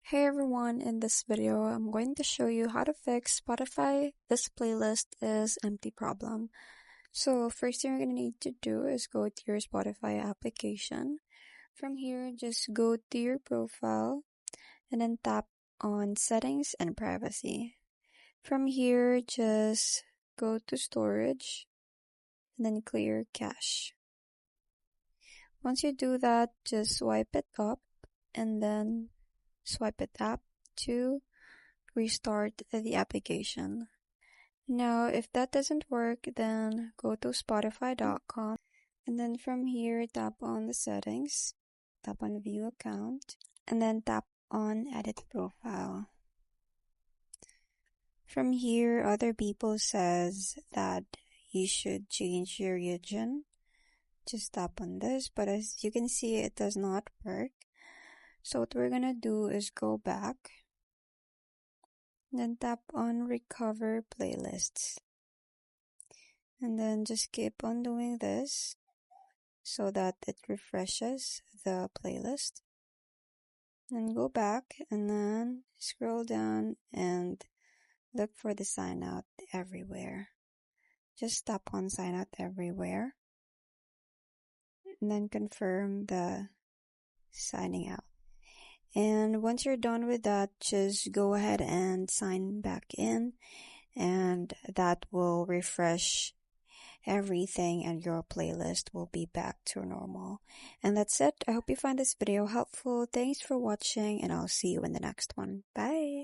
Hey everyone, in this video I'm going to show you how to fix Spotify This Playlist is Empty problem. So first thing you're going to need to do is go to your Spotify application. From here, just go to your profile and then tap on Settings and Privacy. From here, just go to Storage and then clear cache. Once you do that, just swipe it up and then swipe it up to restart the application. Now, if that doesn't work, then go to spotify.com and then from here, tap on the settings, tap on view account, and then tap on edit profile. From here, other people says that you should change your region. Just tap on this, but as you can see, it does not work. So what we're gonna do is go back, then tap on recover playlists, and then just keep on doing this so that it refreshes the playlist. Then go back and then scroll down and look for the sign out everywhere. Just tap on sign out everywhere and then confirm the signing out. And once you're done with that, just go ahead and sign back in, and that will refresh everything and your playlist will be back to normal. And that's it. I hope you find this video helpful. Thanks for watching, and I'll see you in the next one. Bye!